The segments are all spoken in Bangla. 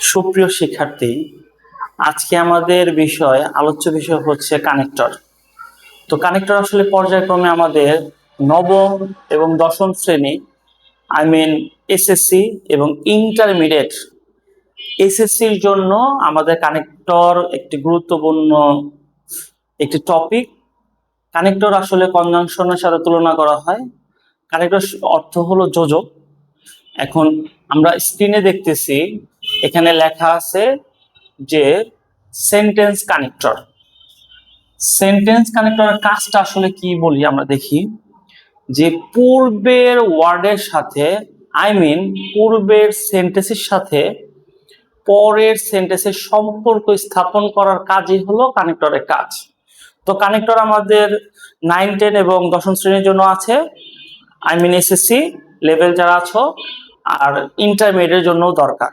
সুপ্রিয় শিক্ষার্থী, আজকে আমাদের আলোচ্য বিষয় হচ্ছে কানেক্টর। তো কানেক্টর আসলে পর্যায়ক্রমে আমাদের নবম এবং দশম শ্রেণী, এসএসসি এবং ইন্টারমিডিয়েট, এসএসসির জন্য আমাদের কানেক্টর একটি গুরুত্বপূর্ণ একটি টপিক। কানেক্টর আসলে কনজাংশনের সাথে তুলনা করা হয়। কানেক্টর অর্থ হলো যোজক। এখন আমরা স্ক্রিনে দেখতেছি, এখানে লেখা আছে যে সেন্টেন্স কানেক্টর। সেন্টেন্স কানেক্টরের কাজটা আসলে কি বলি আমরা দেখি, যে পূর্বের ওয়ার্ডের সাথে পূর্বের সেন্টেন্সের সাথে পরের সেন্টেন্সের সম্পর্ক স্থাপন করার কাজই হলো কানেক্টরের কাজ। তো কানেক্টর আমাদের 9, 10 এবং দশম শ্রেণীর জন্য আছে, এসএসসি লেভেল যারা আছো, আর ইন্টারমিডিয়েটের জন্য দরকার।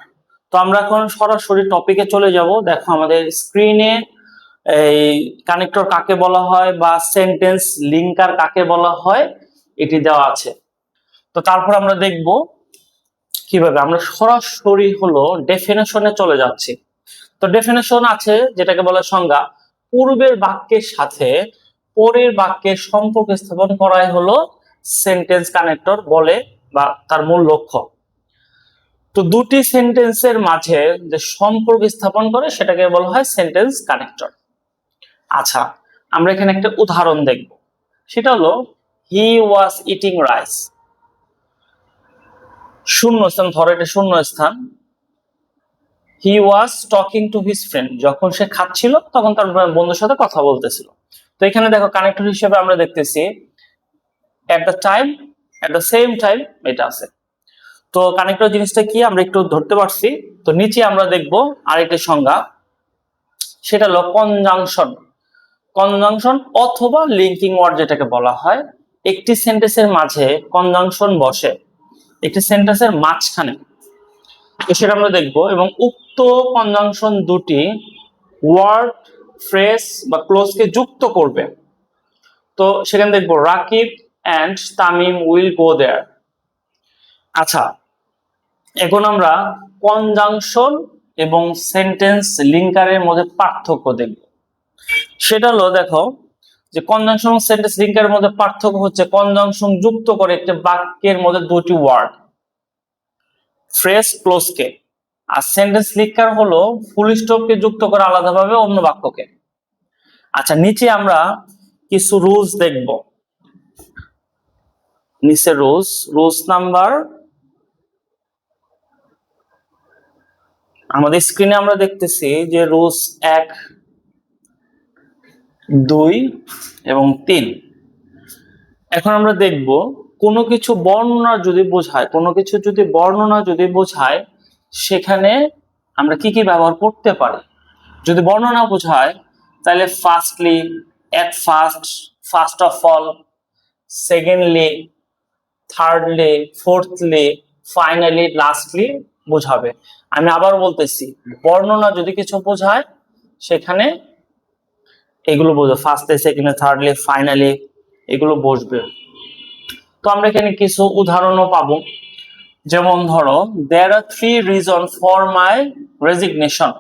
তো আমরা এখন সরাসরি টপিকে চলে যাব। দেখো আমাদের স্ক্রিনে এই কানেক্টর কাকে বলা হয় বা সেন্টেন্স লিঙ্কার কাকে বলা হয় এটি দেওয়া আছে। তো তারপর আমরা দেখব কিভাবে আমরা সরাসরি হলো ডেফিনেশনে চলে যাচ্ছি। তো ডেফিনেশন আছে যেটাকে বলা সংজ্ঞা, পূর্বের বাক্যের সাথে পরের বাক্যের সম্পর্ক স্থাপন করাই হলো সেন্টেন্স কানেক্টর বলে বা তার মূল লক্ষ্য। তো দুটি সেন্টেন্সের মাঝে যে সম্পর্ক স্থাপন করে সেটাকে বলা হয় সেন্টেন্স কানেক্টর। আচ্ছা, আমরা এখানে একটা উদাহরণ দেখব, সেটা হলো হি ওয়াজ ইটিং রাইস। শূন্যস্থান, ধরো এটা শূন্যস্থান। He was talking to his friend, যখন সে খাচ্ছিল তখন তার বন্ধুর সাথে কথা বলতেছিল। তো এখানে দেখো কানেক্টর হিসেবে আমরা দেখতেছি at the time, at the same time, এটা আছে। তো কানেক্টর জিনিসটা কি আমরা একটু ধরতে পারছি। তো নিচে আমরা দেখব আরেকটি সংজ্ঞা, সেটা হলো কনজাংশন। কনজাংশন অথবা লিঙ্কিং ওয়ার্ড যেটাকে বলা হয়, একটি সেন্টেন্সের মাঝে কনজাংশন বসে একটি সেন্টেন্সের মাঝখানে, তো সেটা আমরা দেখব। এবং উক্ত কনজাংশন দুটি ওয়ার্ড, ফ্রেজ বা ক্লোজকে যুক্ত করবে। তো সেখানে দেখব Rakib and Tamim will go there. আচ্ছা, এখন আমরা কনজাংশন এবং সেন্টেন্স লিঙ্কারের মধ্যে পার্থক্য দেখব। সেটা হলো, দেখো যে কনজাংশন এবং সেন্টেন্স লিঙ্কারের মধ্যে পার্থক্য হচ্ছে কনজাংশন যুক্ত করে একটি বাক্যের মধ্যে দুটি ওয়ার্ড, ফ্রেজ, ক্লোজকে, আর সেন্টেন্স লিঙ্কার হলো ফুল স্টপকে যুক্ত করে আলাদাভাবে অন্য বাক্যকে। আচ্ছা, নিচে আমরা কিছু রুলস দেখব। নিচে রুলস নাম্বার আমাদের স্ক্রিনে আমরা দেখতেছি যে রুলস 1, 2 এবং 3। এখন আমরা দেখব কোনো কিছু বর্ণনা যদি বোঝায় সেখানে আমরা কি কি ব্যবহার করতে পারি। যদি বর্ণনা বোঝায় তাহলে firstly, at first, first of all, secondly, thirdly, fourthly, finally, lastly বোঝাবে। আমি আবার বলতেছি, বর্ণনা যদি কিছু বোঝায় সেখানে এগুলো বোঝো, ফার্স্টলি, সেকেন্ডলি, থার্ডলি, ফাইনালি, এগুলো বসবে। তো আমরা এখানে কিছু উদাহরণও পাবো, যেমন ধরো there are 3 reasons for my resignation.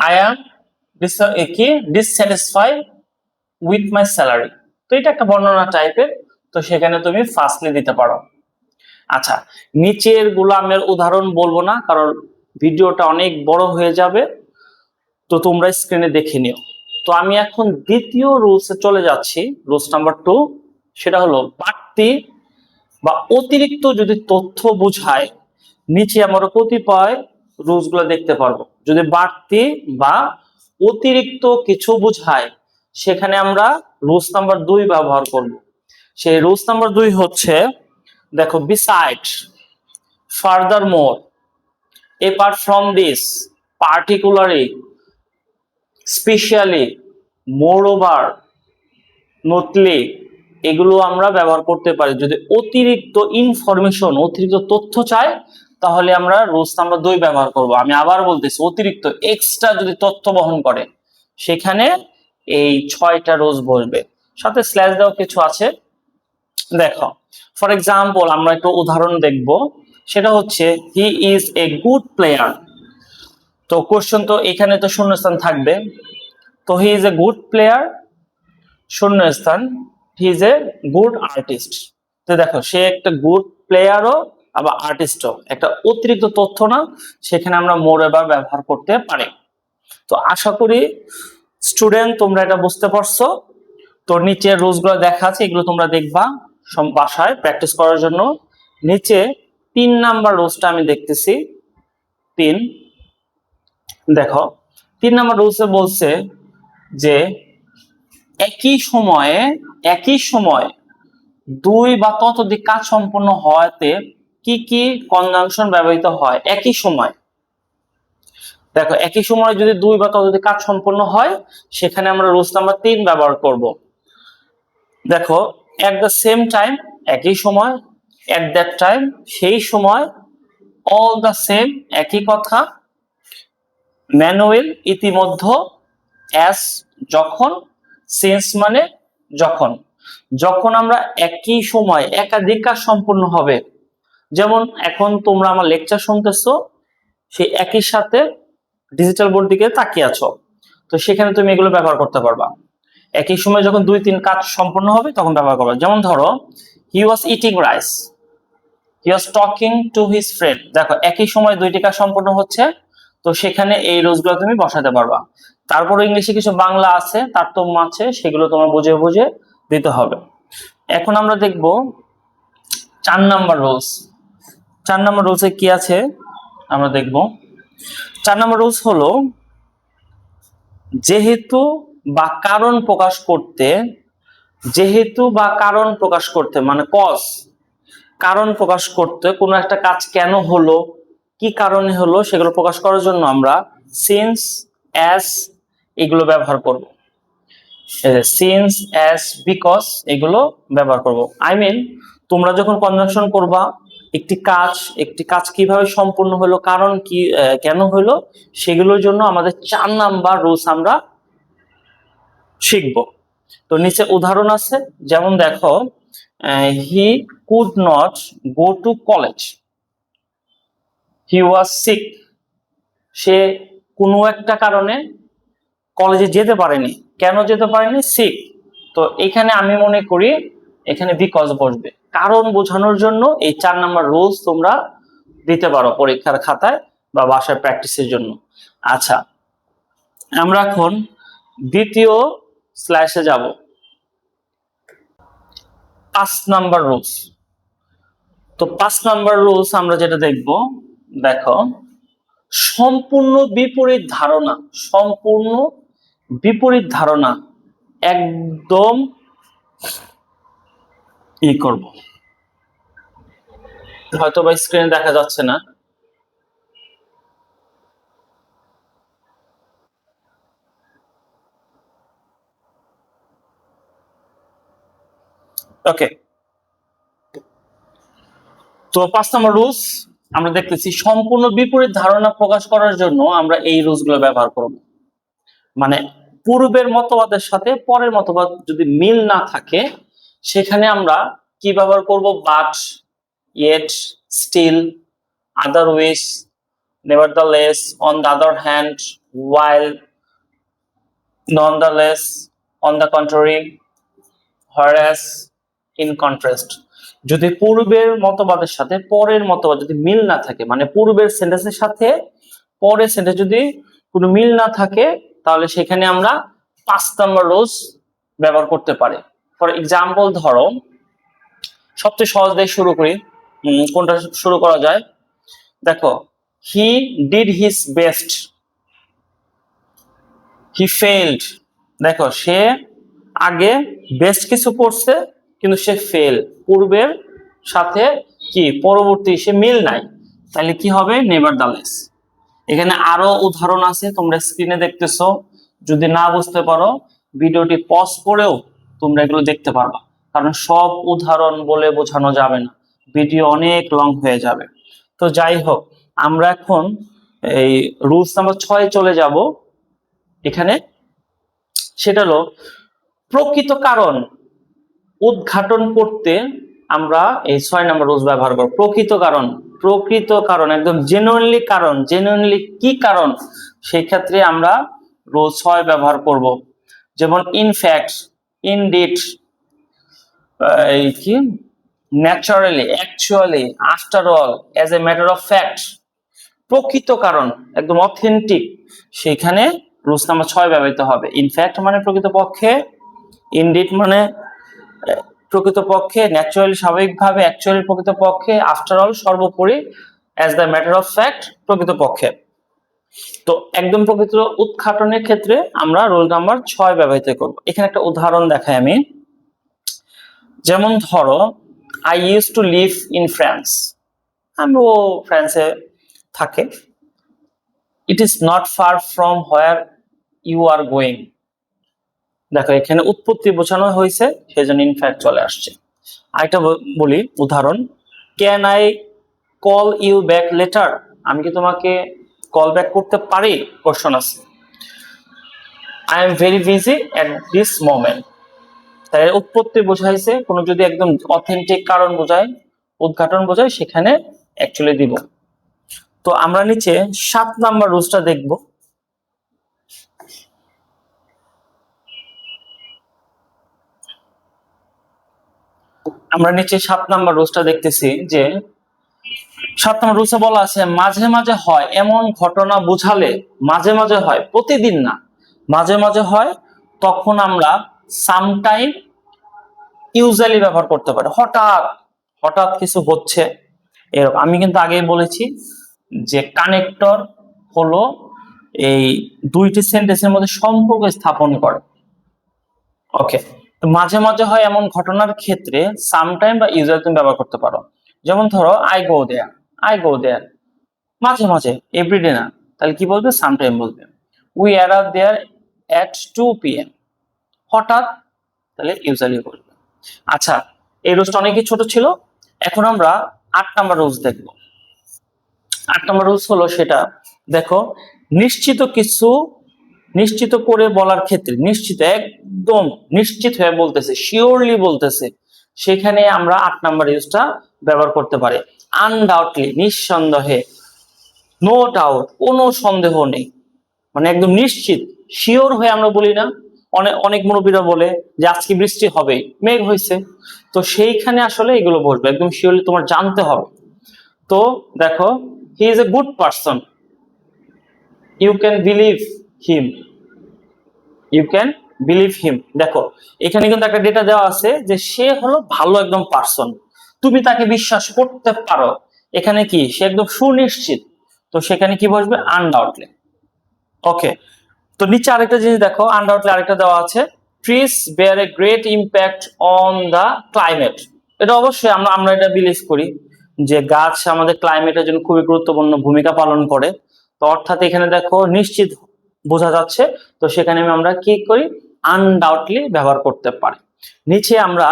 I am dissatisfied with my salary. তো এটা একটা বর্ণনা টাইপের, তো সেখানে তুমি ফার্স্টলি দিতে পারো। আচ্ছা, নিচের গুলো আমি উদাহরণ বলবো না, কারণ ভিডিওটা অনেক বড় হয়ে যাবে, তো তোমরা স্ক্রিনে দেখে নিও। তো আমি এখন দ্বিতীয় রুলসে চলে যাচ্ছি, রুলস নাম্বার 2। সেটা হলো বাড়তি বা অতিরিক্ত যদি তথ্য বোঝায়, নিচে আমরা কতিপয় রুলস গুলো দেখতে পারবো। যদি বাড়তি বা অতিরিক্ত কিছু বোঝায় সেখানে আমরা রুলস নাম্বার 2 ব্যবহার করব। সেই রুলস নাম্বার 2 হচ্ছে, দেখো, besides, furthermore, apart from this, particularly, specially, moreover, notably, এগুলো আমরা ব্যবহার করতে পারি। যদি অতিরিক্ত ইনফরমেশন, অতিরিক্ত তথ্য চাই, তাহলে আমরা রুলস নাম্বার 2 ব্যবহার করব। আমি আবার বলতেছি, অতিরিক্ত এক্সট্রা যদি তথ্য বহন করে সেখানে এই 6টা রুলস বসবে। সাথে স্ল্যাশ দেওয়া কিছু আছে, দেখো। ফর এক্সাম্পল আমরা একটু উদাহরণ দেখব, সেটা হচ্ছে he is a good player. তো কোশ্চেন তো এখানে তো শূন্যস্থান থাকবে, তো he is a good player শূন্যস্থান he is a good artist. তো দেখো সে একটা গুড প্লেয়ারও আবার আর্টিস্টও, একটা অতিরিক্ত তথ্য না, সেখানে আমরা মোর এবার ব্যবহার করতে পারি। তো আশা করি স্টুডেন্ট তোমরা এটা বুঝতে পারছো। তো নিচে রুলস গুলো দেখা আছে, এগুলো তোমরা দেখবা বাসায় প্র্যাকটিস করার জন্য। নিচে 3 নাম্বার রুলসটা আমি দেখতেছি, 3 দেখো 3 নাম্বার রুলসে বলছে যে একই সময়ে 2 বা ততোধিক কাজ সম্পন্ন হওয়াতে কি কি কনজাংশন ব্যবহৃত হয় একই সময়। দেখো একই সময়ে যদি 2 বা ততোধিক কাজ সম্পন্ন হয়, সেখানে আমরা রুলস নাম্বার 3 ব্যবহার করব। দেখো এট দ্য সেম টাইম, একই সময়, এট দ্যাট টাইম সেই সময়, অল দ্য সেম একই কথা, ম্যানুয়াল ইতিমধ্যে, অ্যাজ যখন, সিন্স মানে যখন। যখন আমরা একই সময় একাধিক কাজ সম্পূর্ণ হবে, যেমন এখন তোমরা আমার লেকচার শুনতেছো, সেই একই সাথে ডিজিটাল বোর্ড দিকে তাকিয়ে আছো, তো সেখানে তুমি এগুলো ব্যবহার করতে পারবা। একই সময় যখন 2-3 কাজ সম্পূর্ণ হবে তখন ব্যবহার করবা। যেমন ধরো he was eating rice, he was talking to his friend. দেখো একই সময় 2টি কাজ সম্পূর্ণ হচ্ছে, তো সেখানে এই রুলসগুলো তুমি বসাতে পারবা। তারপর ইংলিশে কিছু বাংলা আছে, তারতম্য আছে, সেগুলো তোমার বুঝে বুঝে দিতে হবে। এখন আমরা দেখব 4 নাম্বার রুলস। 4 নাম্বার রুলসে কি আছে আমরা দেখব। 4 নাম্বার রুলস হলো যেহেতু বা কারণ প্রকাশ করতে, যেহেতু বা কারণ প্রকাশ করতে মানে কজ, কারণ প্রকাশ করতে, কোনো একটা কাজ কেন হলো, কি কারণে হলো, সেগুলো প্রকাশ করার জন্য আমরা সিন্স, অ্যাজ এগুলো ব্যবহার করব। সিন্স, অ্যাজ, বিকজ এগুলো ব্যবহার করব। আই মিন তোমরা যখন কনজাংশন করবা একটি কাজ কিভাবে সম্পূর্ণ হলো, কারণ কি, কেন হলো, সেগুলোর জন্য আমাদের 4 নাম্বার রুলস আমরা শিখব। তো নিচে উদাহরণ আছে, যেমন দেখো he could not go to college, he was sick, সে কোনো একটা কারণে কলেজে যেতে পারেনি। কেন যেতে পারেনি? সিক। তো এখানে আমি মনে করি এখানে বিকজ বসবে, কারণ বোঝানোর জন্য এই 4 নাম্বার রুলস তোমরা দিতে পারো পরীক্ষার খাতায় বা বাসায় প্র্যাকটিসের জন্য। আচ্ছা, আমরা এখন দ্বিতীয় স্ল্যাশে যাব। 5 নাম্বার রুলস। তো 5 নাম্বার রুলস আমরা যেটা দেখব, দেখো সম্পূর্ণ বিপরীত ধারণা, সম্পূর্ণ বিপরীত ধারণা একদম করব, হয়তো বা স্ক্রিনে দেখা যাচ্ছে না। ওকে, তো 5 নম্বর রুলস আমরা দেখতেছি সম্পূর্ণ বিপরীত ধারণা প্রকাশ করার জন্য আমরা এই রুলস গুলো ব্যবহার করব। মানে পূর্বের মতবাদের সাথে পরের মতবাদ যদি মিল না থাকে, সেখানে আমরা কি ব্যবহার করব? But, yet, still, otherwise, nevertheless, on the other hand, while, nonetheless, on the contrary, whereas, in contrast। যদি পূর্বের মতবাদের সাথে পরের মতবাদ যদি মিল না থাকে, মানে পূর্বের সেন্টেন্সের সাথে পরের সেন্টেন্স যদি কোনো মিল না থাকে, তাহলে সেখানে আমরা 5 নম্বর রুলস ব্যবহার করতে পারি। ফর এক্সাম্পল ধরো সবচেয়ে সহজ দিয়ে শুরু করি, কোনটা শুরু করা যায়? দেখো he did his best, he failed. দেখো সে আগে বেস্ট কিছু করছে কিন্তু সে ফেল, পূর্বের সাথে কি পরবর্তী সে মিল নাই, তাহলে কি হবে? নেভারদালেস। এখানে আরো উদাহরণ আছে, তোমরা স্ক্রিনে দেখতেছো, যদি না বুঝতে পারো ভিডিওটি পজ করেও তোমরা এগুলো দেখতে পারবা, কারণ সব উদাহরণ বলে বোঝানো যাবে না, ভিডিও অনেক লং হয়ে যাবে। তো যাই হোক, আমরা এখন এই রুলস নাম্বার 6 চলে যাব। এখানে সেটা হলো প্রকৃত কারণ উদ্ঘাটন করতে আমরা এই 6 নম্বর রুলস ব্যবহার করব। প্রকৃত কারণ প্রকৃত কারণ, একদম জেনুইনলি কারণ, জেনুইনলি কি কারণ, সেই ক্ষেত্রে আমরা রুল 6 ব্যবহার করব। যেমন ইনফ্যাক্ট, ইনডিড, এই কি, naturally, actually, after all, as a matter of fact, প্রকৃত কারণ, একদম অথেন্টিক, সেখানে রুলস নাম্বার 6 ব্যবহৃত হবে। ইনফ্যাক্ট মানে প্রকৃতপক্ষে, ইনডিড মানে প্রকৃতপক্ষে, ন্যাচারালি স্বাভাবিকভাবে, অ্যাকচুয়ালি প্রকৃতপক্ষে, আফটার অল সর্বোপরি, as the matter of fact প্রকৃতপক্ষে। তো একদম প্রকৃত উৎখাটনের ক্ষেত্রে আমরা রুল নাম্বার 6 ব্যবহৃত করব। এখানে একটা উদাহরণ দেখাই আমি। যেমন ধরো, I use to live in France, আমি ও ফ্রান্সে থাকে। It is not far from where you are going, দেখো এখানে উৎপত্তি বোঝানো হয়েছে, সেজন্য ইনফ্যাক্ট চলে আসছে। আরেকটা বলি উদাহরণ, can I call you back later, আমি কি তোমাকে কল ব্যাক করতে পারি, কোশ্চেন আছে। I am very busy at this moment, তাই উৎপত্তি বোঝাইছে, কোনো যদি একদম অথেন্টিক কারণ বোঝায়, উদ্ঘাটন বোঝায়, সেখানে অ্যাকচুয়ালি দিব। তো আমরা নিচে 7 নাম্বার রুলসটা দেখব। আমরা নিচে 7 নাম্বার রুলসটা দেখতেছি যে 7 নম্বর রুলসে বলা আছে, মাঝে মাঝে হয় এমন ঘটনা বোঝালে, মাঝে মাঝে হয়, প্রতিদিন না, মাঝে মাঝে হয়, তখন আমরা সামটাইম, ইউজুয়ালি ব্যবহার করতে পারি। হঠাৎ হঠাৎ কিছু হচ্ছে এরকম। আমি কিন্তু আগেই বলেছি যে কানেক্টর হলো এই দুইটি সেন্টেন্সের মধ্যে সম্পর্ক স্থাপন করে। ওকে, তো মাঝে মাঝে হয় এমন ঘটনার ক্ষেত্রে সামটাইম বা ইউজুয়ালি তুমি ব্যবহার করতে পারো। যেমন ধরো, I go there, I go দেয়ার, মাঝে মাঝে, এভরিডে না, তাহলে কি বলবে, সামটাইম বলবে। We arrive there at 2 PM, হঠাৎ, তাহলে ইউজুয়ালি বলবে। আচ্ছা, এই রুলসটা অনেকই ছোট ছিল। এখন আমরা 8 নাম্বার রুলস দেখব। 8 নাম্বার রুলস হলো সেটা, দেখো, নিশ্চিত কিছু নিশ্চিত করে বলার ক্ষেত্রে, নিশ্চিত, একদম নিশ্চিত হয়ে বলতেছে, শিওরলি বলতেছে, সেখানে আমরা 8 নাম্বার ইউজটা ব্যবহার করতে পারি। আনডাউটলি, নিঃসন্দেহে, নো ডাউট, কোনো সন্দেহ নেই, মানে একদম নিশ্চিত, শিওর হয়ে আমরা বলি না, অনেক অনেক মুরব্বীরা বলে যে আজকে বৃষ্টি হবে, মেঘ হয়েছে, তো সেইখানে আসলে এগুলো বলবে, একদম শিওরলি তোমার জানতে হবে। তো দেখো, he is a good person, you can believe him, you can believe him. দেখো এখানে কিন্তু একটা ডেটা দেওয়া আছে যে সে হলো ভালো একদম পারসন, তুমি তাকে বিশ্বাস করতে পারো, এখানে কি, সে একদম সুনিশ্চিত, তো সেখানে কি বসবে, আনডাউটলি। ওকে, তো নিচে আরেকটা জিনিস দেখো, আনডাউটলি আরেকটা দেওয়া আছে, trees bear a great impact on the climate. এটা অবশ্যই আমরা এটা বিলিভ করি যে গাছ আমাদের ক্লাইমেটের জন্য খুবই গুরুত্বপূর্ণ ভূমিকা পালন করে। তো অর্থাৎ এখানে দেখো নিশ্চিত বোঝা যাচ্ছে, তো সেখানে আমরা কি করি, আনডাউটলি ব্যবহার করতে পারি। নিচে আমরা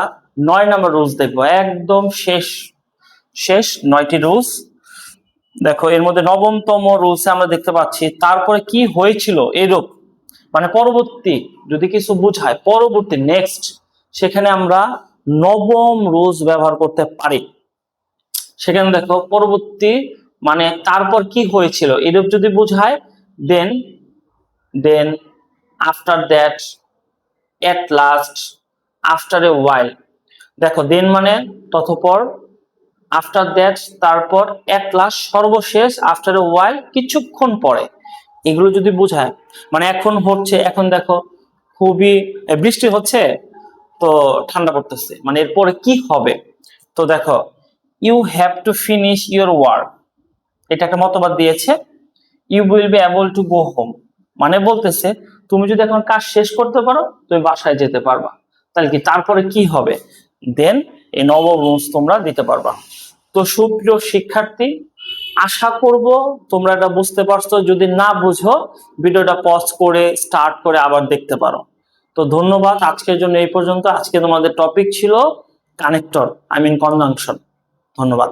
9 নম্বর রুলস দেখবো, একদম শেষ শেষ 9টি রুলস। দেখো এর মধ্যে 9তম রুলসে আমরা দেখতে পাচ্ছি, তারপরে কি হয়েছিল এরূপ, মানে পরবর্তী যদি কিছু বোঝায়, পরবর্তী, নেক্সট, সেখানে আমরা 9ম রুলস ব্যবহার করতে পারি। সেখানে দেখো পরবর্তী মানে তারপর কি হয়েছিল এরূপ যদি বোঝায়, then, then, after that, at last, after a while. দেখো দেন মানে ততপর, আফটার দ্যাট তারপর, এট লাস্ট সর্বশেষ, আফটার এ ওয়াইল কিছুক্ষণ পরে, এগুলো যদি বোঝায়, মানে এখন হচ্ছে, এখন দেখো খুবই বৃষ্টি হচ্ছে, তো ঠান্ডা পড়তেছে, মানে এরপরে কি হবে, তো দেখো, you have to finish your work, এটা একটা মতবাদ দিয়েছে। You will be able to go home, মানে বলতেছে তুমি যদি এখন কাজ শেষ করতে পারো তুমি বাসায় যেতে পারবা, তাহলে কি তারপরে কি হবে, দেন এই 9ম রুলস তোমরা দিতে পারবা। তো সুপ্রিয় শিক্ষার্থী, আশা করব তোমরা এটা বুঝতে পারছো। যদি না বুঝো, ভিডিওটা পজ করে স্টার্ট করে আবার দেখতে পারো। তো ধন্যবাদ, আজকের জন্য এই পর্যন্ত। আজকে তোমাদের টপিক ছিল কানেক্টর, আই মিন কনজাংশন। ধন্যবাদ।